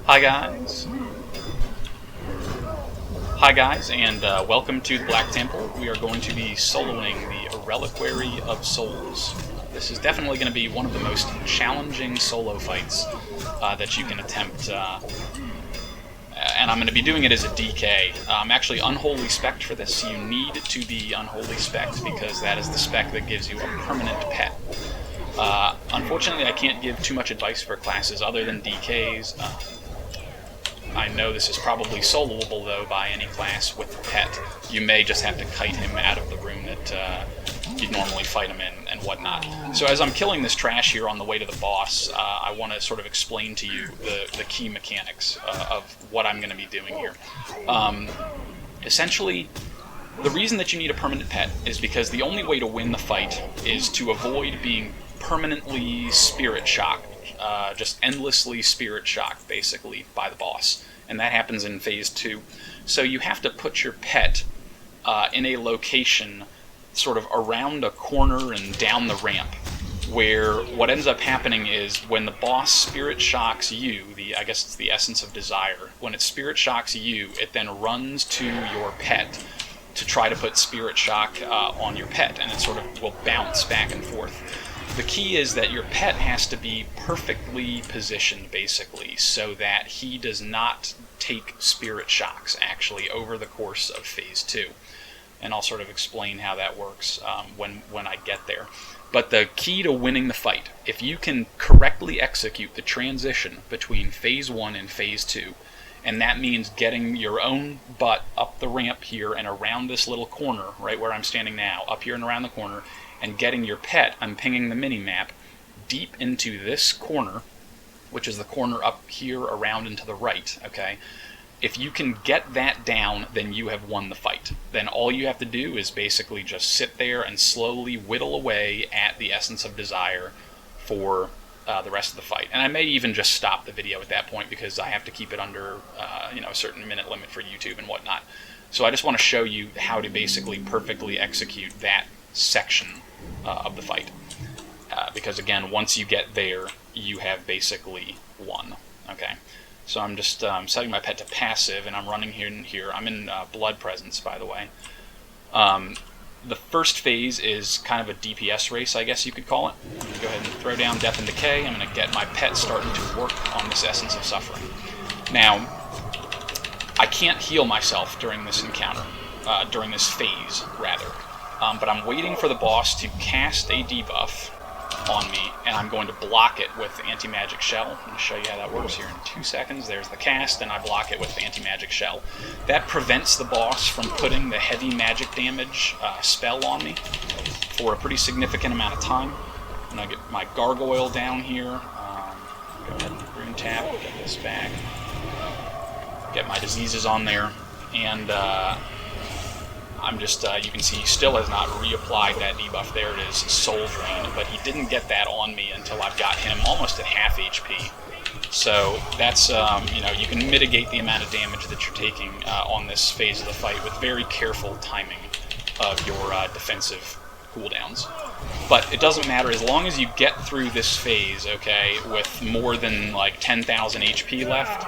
Hi guys. Hi guys, and welcome to the Black Temple. We are going to be soloing the Reliquary of Souls. This is definitely going to be one of the most challenging solo fights that you can attempt, and I'm going to be doing it as a DK. I'm actually Unholy Spec'd for this. You need to be Unholy Spec'd because that is the spec that gives you a permanent pet. Unfortunately, I can't give too much advice for classes other than DKs. I know this is probably soloable, though, by any class with a pet. You may just have to kite him out of the room that you'd normally fight him in and whatnot. So as I'm killing this trash here on the way to the boss, I want to sort of explain to you the key mechanics of what I'm going to be doing here. Essentially, the reason that you need a permanent pet is because the only way to win the fight is to avoid being permanently spirit shocked. Just endlessly spirit shocked, basically, by the boss. And that happens in Phase 2. So you have to put your pet in a location sort of around a corner and down the ramp, where what ends up happening is when the boss spirit shocks you, I guess it's the essence of desire, when it spirit shocks you, it then runs to your pet to try to put spirit shock on your pet, and it sort of will bounce back and forth. The key is that your pet has to be perfectly positioned, basically, so that he does not take spirit shocks, actually, over the course of Phase 2. And I'll sort of explain how that works when I get there. But the key to winning the fight, if you can correctly execute the transition between Phase 1 and Phase 2, and that means getting your own butt up the ramp here and around this little corner, right where I'm standing now, up here and around the corner, and getting your pet, I'm pinging the mini-map, deep into this corner, which is the corner up here around and to the right, okay? If you can get that down, then you have won the fight. Then all you have to do is basically just sit there and slowly whittle away at the essence of desire for the rest of the fight. And I may even just stop the video at that point because I have to keep it under a certain minute limit for YouTube and whatnot. So I just want to show you how to basically perfectly execute that section of the fight. Because again, once you get there, you have basically won. Okay, so I'm just setting my pet to passive, and I'm running here. I'm in Blood Presence, by the way. The first phase is kind of a DPS race, I guess you could call it. I'm going to go ahead and throw down Death and Decay. I'm going to get my pet starting to work on this Essence of Suffering. Now, I can't heal myself during this encounter, during this phase, rather. But I'm waiting for the boss to cast a debuff on me, and I'm going to block it with Anti-Magic Shell. I'm going to show you how that works here in 2 seconds. There's the cast, and I block it with the Anti-Magic Shell. That prevents the boss from putting the heavy magic damage spell on me for a pretty significant amount of time. I'm going to get my Gargoyle down here. Go ahead and rune tap, get this back. Get my diseases on there, and I'm just, you can see he still has not reapplied that debuff. There it is, Soul Drain, but he didn't get that on me until I've got him almost at half HP. So that's, you can mitigate the amount of damage that you're taking on this phase of the fight with very careful timing of your defensive cooldowns. But it doesn't matter, as long as you get through this phase, okay, with more than like 10,000 HP left,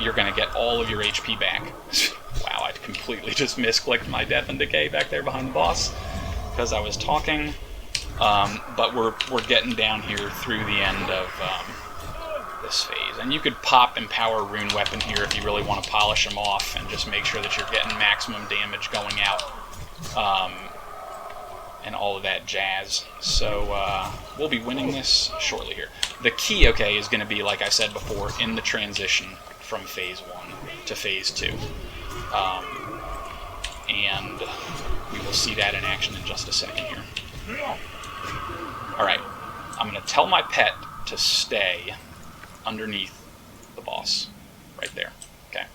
you're going to get all of your HP back. Wow, I completely just misclicked my Death and Decay back there behind the boss because I was talking. But we're getting down here through the end of this phase. And you could pop Empower Rune Weapon here if you really want to polish them off and just make sure that you're getting maximum damage going out. And all of that jazz. So we'll be winning this shortly here. The key, okay, is going to be, like I said before, in the transition from Phase 1 to Phase 2. And we will see that in action in just a second here. Alright, I'm going to tell my pet to stay underneath the boss. Right there. Okay.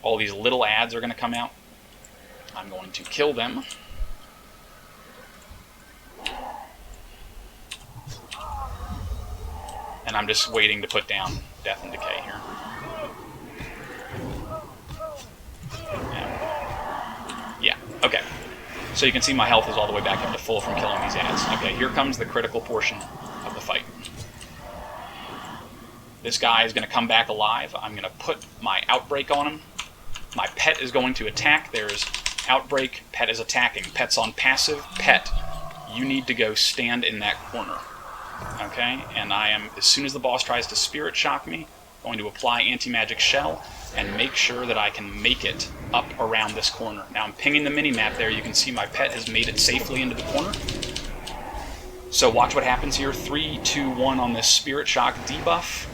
All these little ads are going to come out. I'm going to kill them. And I'm just waiting to put down Death and Decay here. Yeah, okay. So you can see my health is all the way back up to full from killing these ads. Okay, here comes the critical portion of the fight. This guy is going to come back alive. I'm going to put my Outbreak on him. My pet is going to attack. There's Outbreak. Pet is attacking. Pet's on passive. Pet, you need to go stand in that corner. Okay? And I am, as soon as the boss tries to Spirit Shock me, going to apply Anti-Magic Shell and make sure that I can make it up around this corner. Now I'm pinging the mini-map there. You can see my pet has made it safely into the corner. So watch what happens here. 3, 2, 1 on this Spirit Shock debuff.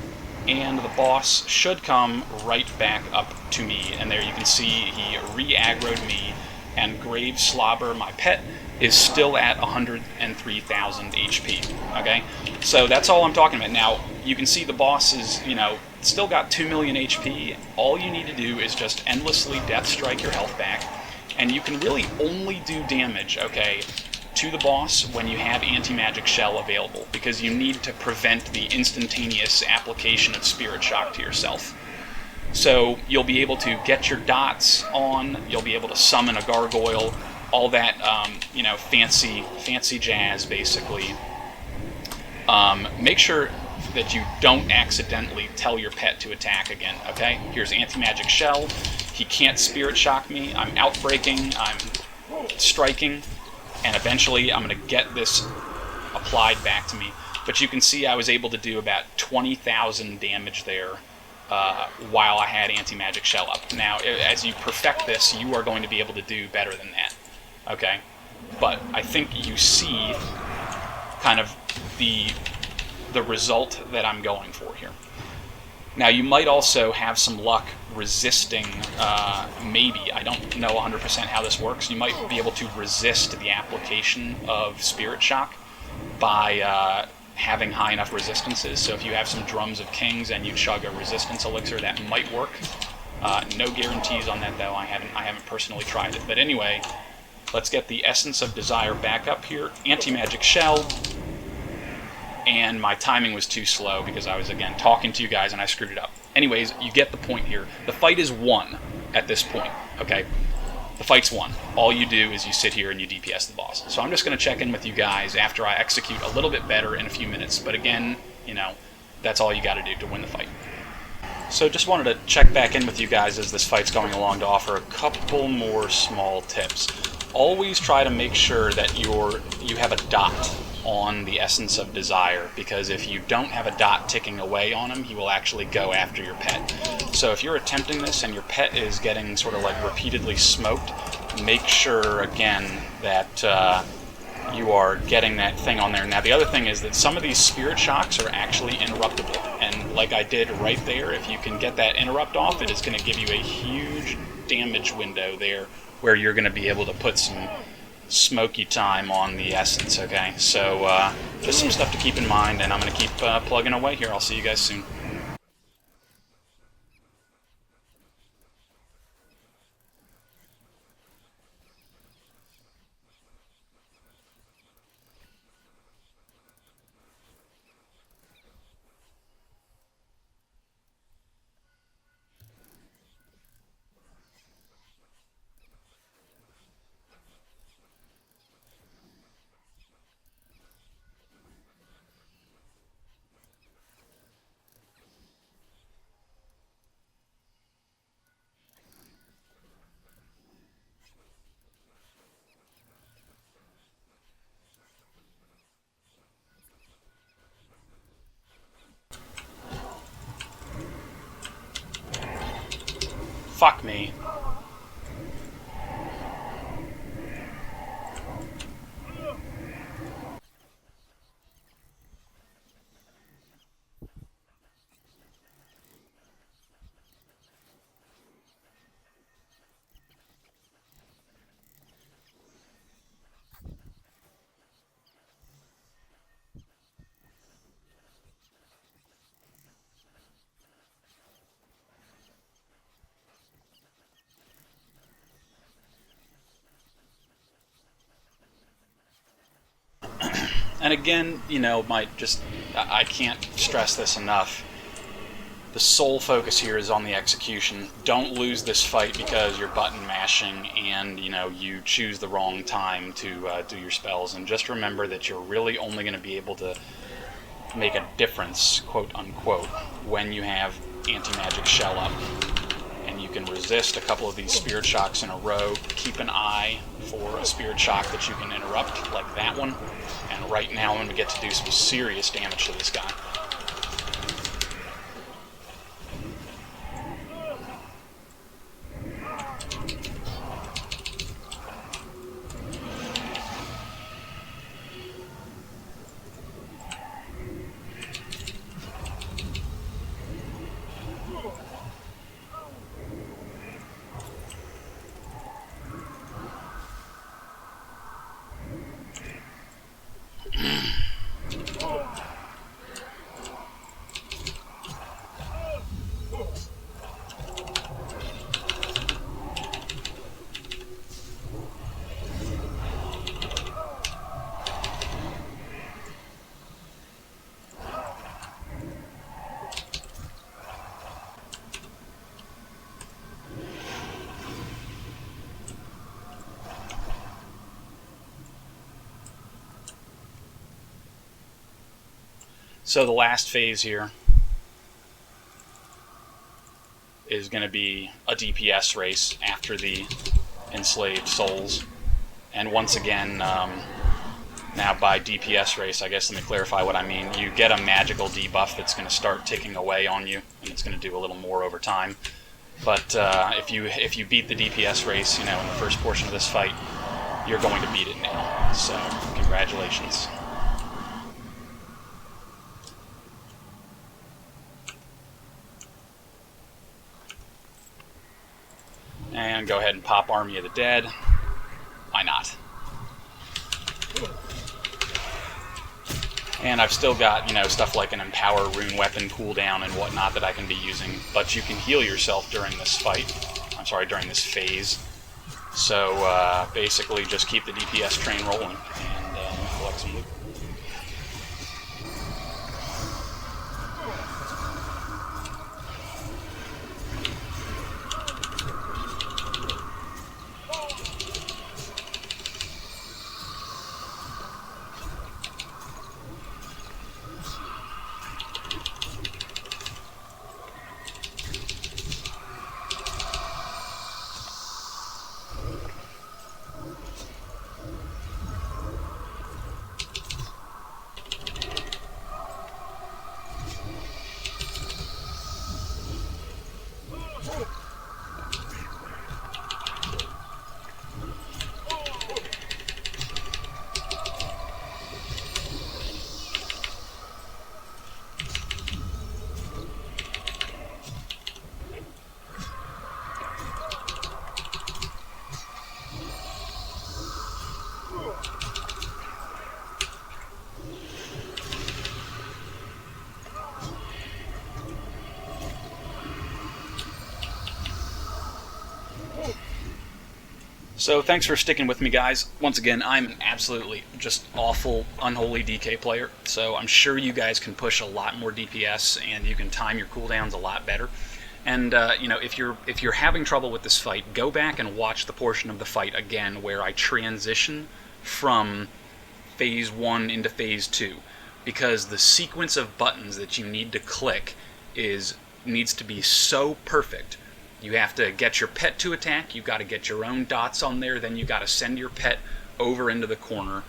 And the boss should come right back up to me. And there you can see he re-aggroed me. And Grave Slobber, my pet, is still at 103,000 HP. Okay? So that's all I'm talking about. Now, you can see the boss is, still got 2 million HP. All you need to do is just endlessly Death Strike your health back. And you can really only do damage, okay, to the boss when you have Anti-Magic Shell available, because you need to prevent the instantaneous application of Spirit Shock to yourself. So you'll be able to get your dots on, you'll be able to summon a Gargoyle, all that, fancy jazz, basically. Make sure that you don't accidentally tell your pet to attack again, okay? Here's Anti-Magic Shell. He can't Spirit Shock me. I'm Outbreaking, I'm striking, and eventually I'm going to get this applied back to me. But you can see I was able to do about 20,000 damage there while I had Anti-Magic Shell up. Now, as you perfect this, you are going to be able to do better than that, okay? But I think you see kind of the result that I'm going for here. Now, you might also have some luck resisting, maybe, I don't know 100% how this works, you might be able to resist the application of Spirit Shock by having high enough resistances. So if you have some Drums of Kings and you chug a resistance elixir, that might work. No guarantees on that, though. I haven't personally tried it. But anyway, let's get the Essence of Desire back up here. Anti-Magic Shell. And my timing was too slow because I was, again, talking to you guys and I screwed it up. Anyways, you get the point here. The fight is won at this point, okay? The fight's won. All you do is you sit here and you DPS the boss. So I'm just going to check in with you guys after I execute a little bit better in a few minutes. But again, that's all you got to do to win the fight. So just wanted to check back in with you guys as this fight's going along to offer a couple more small tips. Always try to make sure that you have a dot on the Essence of Desire, because if you don't have a dot ticking away on him, he will actually go after your pet. So if you're attempting this and your pet is getting sort of like repeatedly smoked, make sure, again, that you are getting that thing on there. Now, the other thing is that some of these Spirit Shocks are actually interruptible, and like I did right there, if you can get that interrupt off, it is going to give you a huge damage window there where you're going to be able to put some smoky time on the Essence, okay? So just some stuff to keep in mind, and I'm going to keep plugging away here. I'll see you guys soon. Fuck me. And again, I can't stress this enough. The sole focus here is on the execution. Don't lose this fight because you're button mashing and, you choose the wrong time to do your spells. And just remember that you're really only going to be able to make a difference, quote unquote, when you have anti-magic shell up. And you can resist a couple of these spirit shocks in a row. Keep an eye for a spirit shock that you can interrupt, like that one. And right now I'm going to get to do some serious damage to this guy. So the last phase here is going to be a DPS race after the enslaved souls. And once again, now by DPS race, I guess let me clarify what I mean. You get a magical debuff that's going to start ticking away on you, and it's going to do a little more over time. But if you beat the DPS race, in the first portion of this fight, you're going to beat it now. So congratulations. And go ahead and pop Army of the Dead. Why not? And I've still got, stuff like an Empower Rune Weapon cooldown and whatnot that I can be using, but you can heal yourself during this fight. I'm sorry, during this phase. So basically just keep the DPS train rolling and collect some loot. So thanks for sticking with me, guys. Once again, I'm an absolutely just awful Unholy DK player, so I'm sure you guys can push a lot more DPS and you can time your cooldowns a lot better. And if you're having trouble with this fight, go back and watch the portion of the fight again where I transition from Phase 1 into Phase 2, because the sequence of buttons that you need to click needs to be so perfect. You have to get your pet to attack, you've got to get your own dots on there, then you've got to send your pet over into the corner,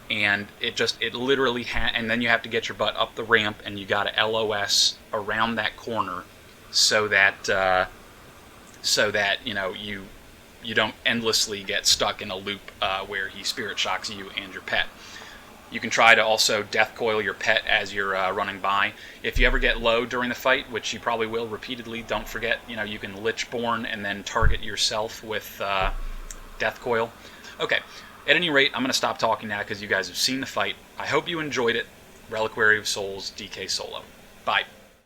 and it literally and then you have to get your butt up the ramp, and you got to LOS around that corner so that you don't endlessly get stuck in a loop where he spirit shocks you and your pet. You can try to also death coil your pet as you're running by. If you ever get low during the fight, which you probably will repeatedly, don't forget, you can Lichborn and then target yourself with death coil. Okay, at any rate, I'm going to stop talking now because you guys have seen the fight. I hope you enjoyed it. Reliquary of Souls, DK Solo. Bye.